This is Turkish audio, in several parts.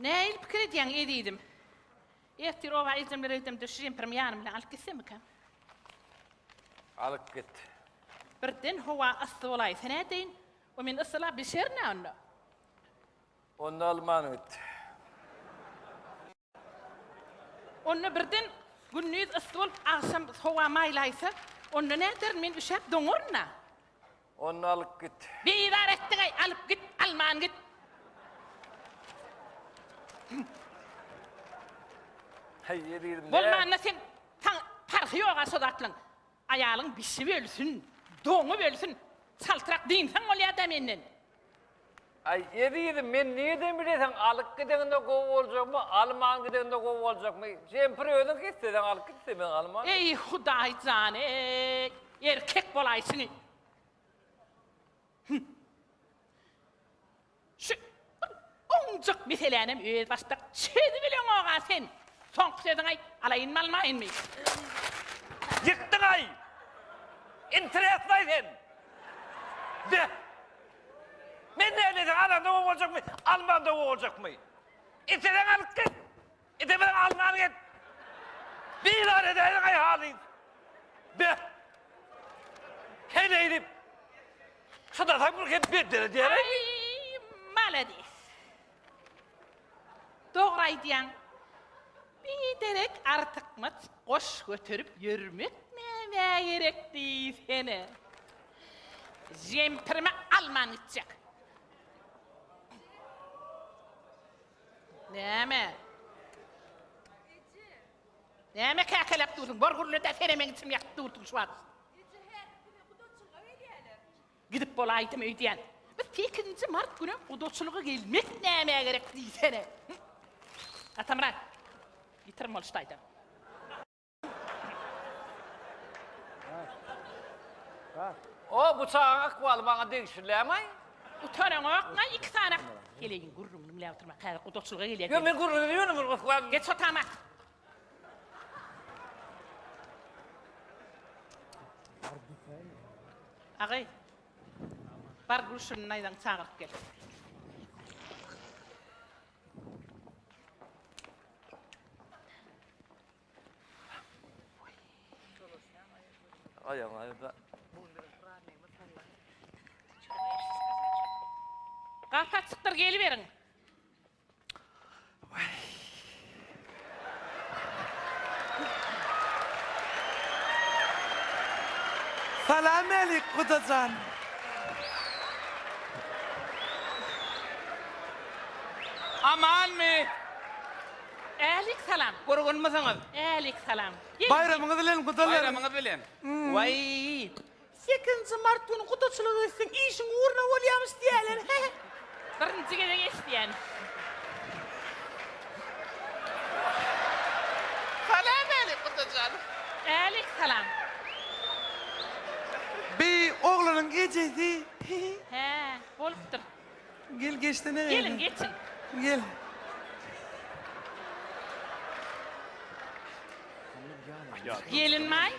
Neil بكريديان إيديدم. يفتروا بعيدم لريدم دشرين برميان من على الكسمكة. على الكت. بردن هو الصلاة سنتين ومن الصلاة بشرنا أنه. قلنا المانوت. أنه بردن قلنيد الصول عشان هو ما يلايسه أنه نادر من بشاب دمرنا. قلنا الكت. بإدارة تغي الكت المان كت. هي دي. والله نسين تان فرخيوغا صداتلن. أيالن بيسويلسن دومويلسن سالتراك دين ثانولي أدمينن. Ay yedi men neyden bilesen alık gidende gov olacak mı? Alman gidende gov olacak mı? Sempre ödün ki isteden alık gitti ben Alman. Ey Huday zane erkek bolaysın. Şu oncuk miselenim öyle başta çedi bilen oğa sen. Son kısadın ay alayın malmayın mı? Yıktın ay! İnteresliydin! De! Men neyleysen Alman'da gov olacak mı? Alman'da gov olacak mı? İsteden alık git! İsteden Alman git! Bir tane edeydin ay halin! De! Hele edip! Şurada takmış hep bir dere diyerek! Ay maladi. Doğray diyen bir derek artık mı koş götürüp yürümek ne gerek değil seni. Jemperime Alman gidecek. Neme? Neme kakelep durdun? Borgurlu da fenemen için yaktı durdun şu an. Gidip bolaydım ödeyen. Ve 8. Mart günü udolçuluğa gelmek neme gerek değil seni. Atamran, getirim oluştaydım. O bıçağın akvalı bana değişirlemey. Utanın okna 2 tane. Geleyin gurumun bile oturma. Kayda udolçuluğa geliyor. Yo ben gurur ediyorum akvalı. Geç otama. Ağay. Bar guruşun naydan çağırıp gel. Ayağım ayağım. Kapı açıktır geliverin. Selam aleyküm Kudacan. Aman mı? Alik salam. Kurgun musunuz? Alik salam. Bayramınız bilen Kudalar. Bayramınız bilen. Vay. 8. Mart günü kutuçuluğu etsin. İşin uğruna oluyormuş diyeler. Birinci gece isteyen. Selam aleyküm Kudacan. Alik salam. Bir oğlanın gecesi. He, boluptur. Gel geçti ne? Gelin geçin. Gel. Gelin may.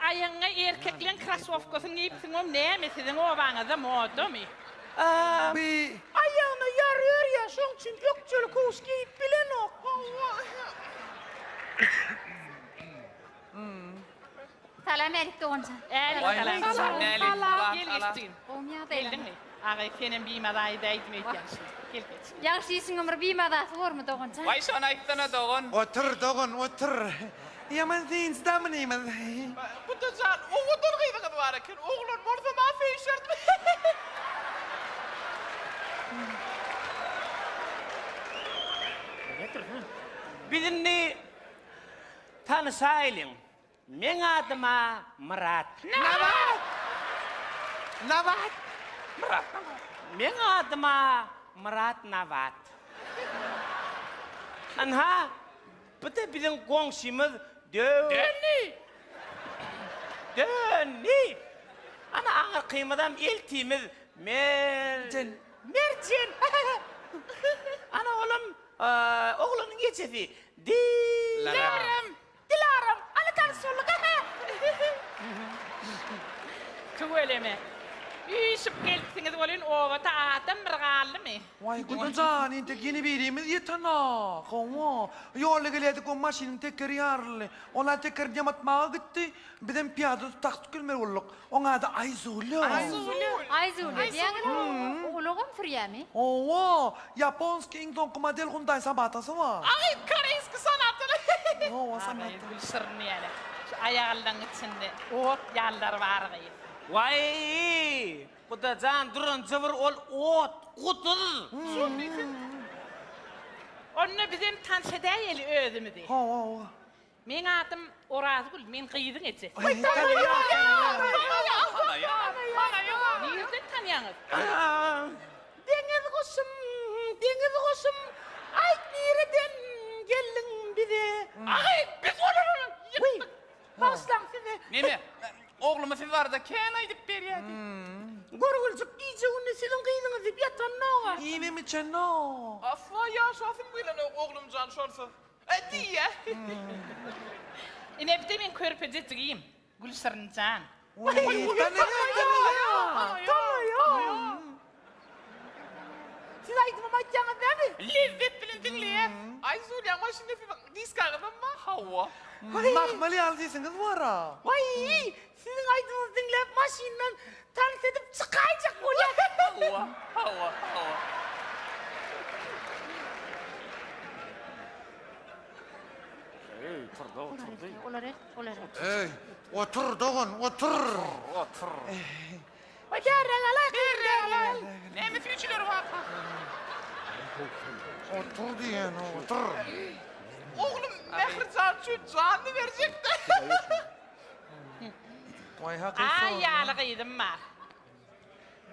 Ayağına erkeklerin krasovkasını giyipsin o ne mesedin o bana da moda mı? Bir Ayağına yarıyor ya şun için ökçülü kuş giyip bilen o. Salam aleyküm Doğancan. Alik salam. Gel geçtin. Olmaya Geldin deyim. mi? Ağay senin bir madayı da etmeyeceğim şimdi. Gel geç. Yaxşı isin ömür bir madası var mı Doğancan? Vay sana ittana doğun. otur Doğan otur. Yaman sen istamın iman. Kudacan oğul durgıydı var ki oğlun morza ma feşert. Birini tanısaydım. Men adıma Murat. Navat. Murat. Men adıma Murat Navat. Anha, bu da bizim komşumuz Dönni. Dönni. Ana ağır kıymadan eltimiz Mercan. Ana oğlum, oğlunun geçesi. Dilarım. Ana tanışırlık. Tuveleme. Üyüşüp gelsiniz olun ovata atam rıgallı mı? Vay Kudacan, inte yeni birimiz yetana. Kova. Yolla geledi kon maşinin tekeri yarlı. Ona teker yamatmağa gitti. Bizim piyada taktı külmer olduk. Ona da Ayzulu. Ayzulu diyen oğlum Firyami. Ova. Japonski ingdon kumadel kunday sabatası var. Ay karayıskı sanatını. Ova sanat. Gülsürün yani. Şu ayağından içinde ot yallar var gayı. Vay! Kudacan durun zıvır ol ot, kutur. Onu bizim tanşedeyeli özümü de. Ova. Men adım Orazgül, men kıydın eti. Ay, Nereden tanıyanız? Deniz kuşum, ay nereden geldin bize? Ay biz onu yıktık. Başlan size. Meme, oğlumu siz var da kena gidip beriyadi. Gorgulcuk iyice onu silin kıydınız dip yatan nağa. İyi mi çeno? Affa ya şafim böyle oğlum can şorsa. Diye. İne bir de men körpece çıkayım. Gülsürün can. Vay, tanıyor. Siz aytımı maçacağınız değil mi? Lezzet bilin dinleyen. Ay Zul ya maşinde bir diskardım mı? Hava. Makmali aldıysanız var ha. Vay! Sizin aytınızı dinleyip maşinle tanış edip çıkayacak olacak. Hava. Olar. Ey, otur doğun, otur. Vay derregalak. Ne mi füçüleri var? Otur diyen, otur. Oğlum Mehrican şu canlı verecekti. Vay hakikaten. Ay yağlıqıydım var.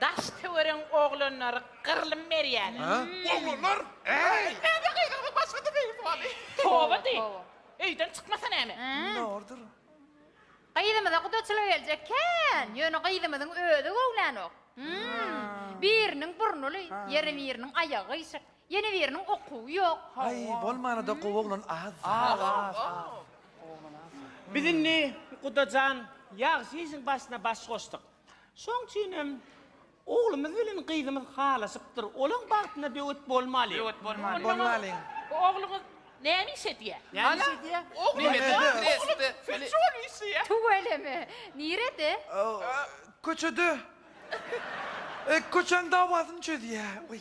Daş tüvürün oğlunları kırılım veriyen. Oğlunlar. Ne dakika başladı benim vali. Tova değil. Öyden çıkmasana hemen. Ne ordur? Kıydımıza kudaçılı gelecekken, yönü kıydımızın ödü oğlan o. Birinin burnulu, yeri birinin ayağı ışık, yeni birinin oku yok. Ay, bolmana da kovuğunun az. Bizim ne? Kudacan, yağ sizin başına baş koştuk. Son çiğnem, oğlumuz bilin kıydımız halasıptır. Olun baktığına bir öt bolmalı. Bolmalı. Oğlunuz neymiş diye. Yani şey diye. Oğlum füçü olmuşsun ya. Tuvele mi? Nirede? Köçüdü. Köçen davasını çözdü ya. Uy.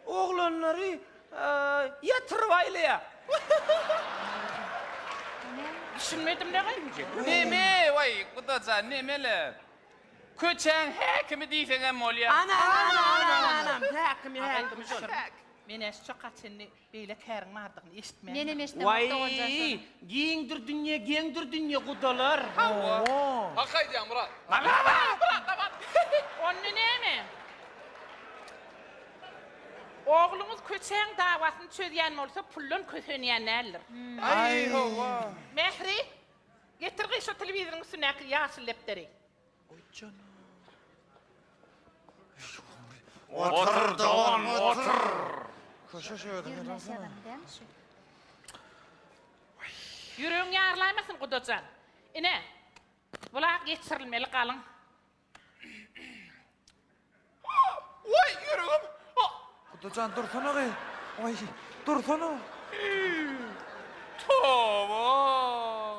Oğlanları yatırvaylı ya. Düşünmedim ne kayınca. Neme vay kudacan nemele. Köçen hekimi diysen mol ya. Anam. Hakim ya. Men es çok açını böyle kerin mardığını işitmem. Benim işte Vay, muhtaç giyindir dünya kudalar. Hakaydı ya Murat. Onu ne mi? Oğlunuz köçen davasını çözyen olsa pullun kötüneyen neler? Ay. Mehri, getir ki şu televizyonun üstüne yaşlı lepleri. Otur doğun, otur. Köşe şöyle. Yürüyün yarlaymasın kudacan. İne, bula geçirilmeli kalın. Vay yürüğüm. Kutucan dursana be. Ay, dursana. Tova.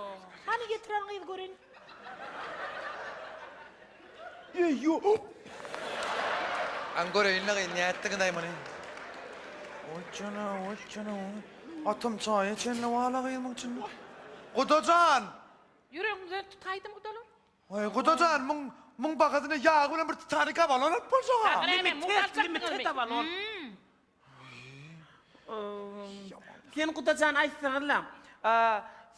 Hani getiren kıyı görün. Yo. Angora inne niyatte gındaymanı. Oçana. Atım çaya çenne wala kıyılmak için. Kutucan. Yürüyün tutaydım kudalı. Ay Kutucan, mung bakadına yağ bilen bir tarika var lan polsoğa. Hemen Limit muhtaç avalon. Sen kudacan aytsanlar.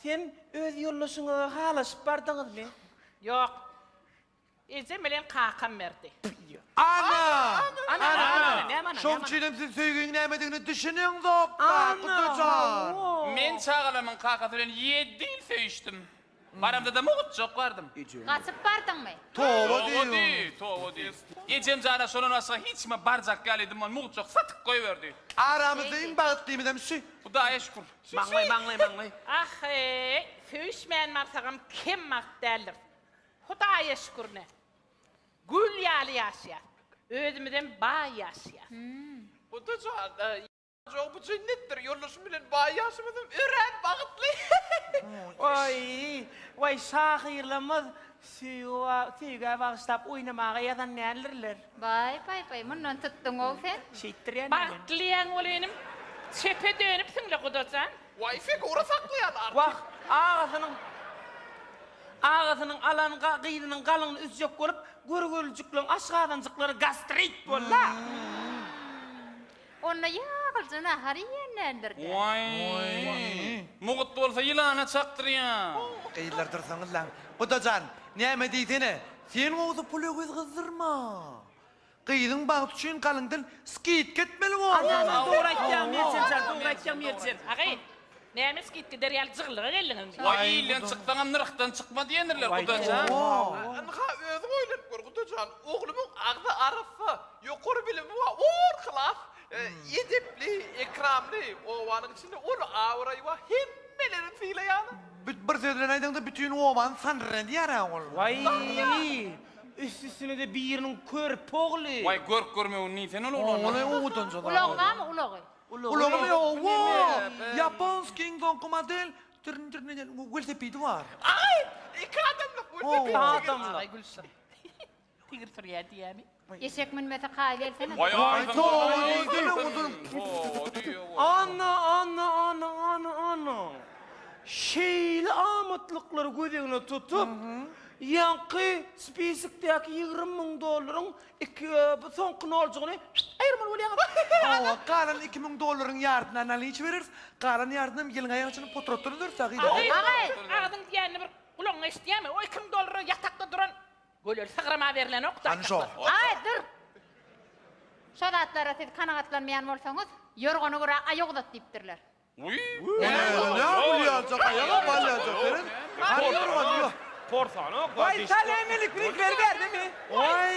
Sen öz yollaşını halasıp bardınız mı? Yok. Ezemelen kakam verdi. Ana. Ne Çok çiğnemsiz söygün nemediğini düşünün dokta Kutucan. Men çağalamın kakatörün 7 yıl söyüştüm. Paramda da muğut çok vardım. Kaçıp bardın mı? Tova diyor. Tova değil. Ecem cana sonun asla hiç mi barcak geldim ben muğut çok satık koyuverdi. Aramızda en bağıtlıyım demişsin. Bu da eşkur. Manglay. Ah söğüşmeyen marsağım kim mak derler. Hudaya şükür ne? Gül yağlı yaşya. Özümden bayas ya. Kudacan, çok bu sünnettir. Yollasın bilen bayasımızın öğren bağıtlı. Vay sahirlamaz. Tüyga bağıştap oynamağa yadan nerlerler. Bay, bundan tuttun o sen. Şeyttiren Baktlayan olayım. Çepe dönüp sınla kudacan. Vay figura saklayanlar. Bak ağzının alanı kıydının kalını üzecek olup görgülcüklüğün aşağıdancıkları gastrit bolla. Onu yağılcına hariyenlerdir. Vay. Muğut olsa yılana çaktır ya. Kıyılar dursanız lan. Kudacan, ne deysene? Sen oğuzu pulu göz kızdırma. Kıydın bağıt için kalındın, skit ketmeli var. Doğru айтacağım yersen. Ağay. Neymiş gitti deriyal zıglığa gelin. Vay ilen çıktan nırıktan çıkma diyenirler kudacan. Anha özü oylan gör kudacan. Oğlumun ağzı arafı. Yukarı bilimi var. Uğur kılaf. Edepli, ikramlı. O vanın içinde onu avrayı var. Hemmelerin fiile yanı. Bir sözden aydın bütün oğlan sanırın diyara ol. Vay. Üstüne de birinin kör poğlu. Vay görme o niten olur. Oğlan oğudan sonra. Ulağa mı ulağı? Ulan ya wow. Japonski dokumodel türün velosipedi var. Ay! İki adamlık bu. Adamla. Ağay gülsün. Tigir türüye diyemi. Eşek minmete kaydelsene. Vay ay. Ana. Şeyli amatlıkları gözüne tutup yankı spesikteki $20,000 son olacağını ayırmalı oluyor. Kalan $2,000 yardına analiz veririz. Kalan yardına yılın ayağını potrotunu dursak. Ağay. Ağadın diyenini bir kulağına isteyemi. O $2,000 yatakta duran. Gölür sığırama verilen ok da. Anşo. Ay dur. Şodatlara siz kanatlanmayan olsanız, yorgunu göre ayokdat deyiptirler. Uy. Ne yapacak? Ayağa bağlayacak. Hani yorgan. Porsana. Vay sen elektrikleri verdi mi? Vay.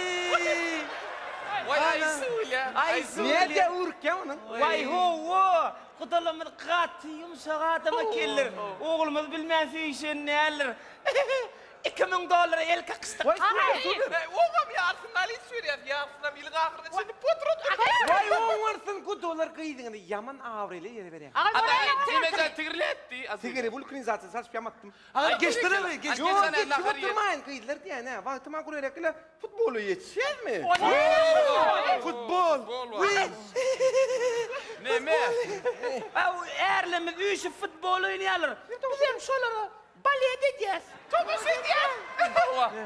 Vay ayısıyla. Niye de urken onun? Vay ho. Kudalamın katı yumuşak adama kellir. Oğlumuz bilmez işin ne alır. $2,000 el kakıstık. Oğlum yarsın Ali Süriyat. Yarsın ilin ahırda şimdi potrot. Vay oğlarsın ku dolar kıydığını yaman avreli yere vereyim. Ağay Ada buraya timece tigirletti. Sigara bulkrin zaten saç piyamattım. Aga geçtire mi? Geç. Yok Geçen geç lahar yer. oturmayın kıydılar diye ne? Vaktıma kuruyla kıyla futbolu yetişer mi? Futbol. Gol var. Ne me? Erlemiz üçü futbol oynayalım. Bizim şolara balye edeceğiz. Topu sediyen.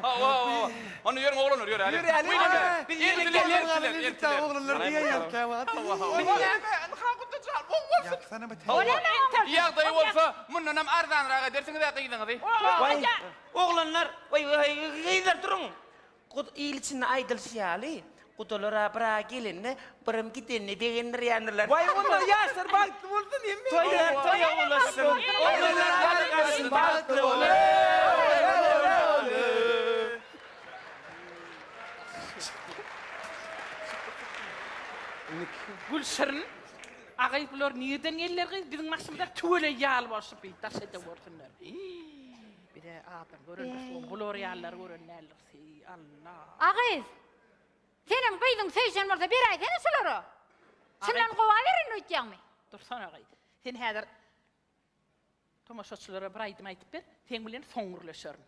Ha. Onu yürü oğlum yürü. Yürü Ali. Bir Yürü, yere yürü, gelin yürü, yürü, kalın oğlanlar diye yelkevat. Anha kudacan. Oğlum Yaksana be. Ya dayı olsa bunun hem ardan raga dersin de kıydın hadi. Vay oğlanlar gıylar durun. İlçin aydıl siyali. Kutulara bıra gelinne bırım gidinne beğenir yanırlar. Vay onlar yaşlar baktım olsun değil mi? Toya olasın. Oğlanlar arkasın baktı olur. Gülsürün. Ağay bunlar niyeden yerler ki bizim maksimda tüyle yağlı varsa bir tasede vursunlar. Bir de adam görünür. Bunlar yağlar görünürler. Allah. Ağay. Senin kıydın seyşen varsa bir ay seni suları. Senden kova verin uyutacak mı? Dursana ağay. Sen hedir. Tomaşatçılara bir aydım aytıp bir. Sen bilen soğurlaşırın.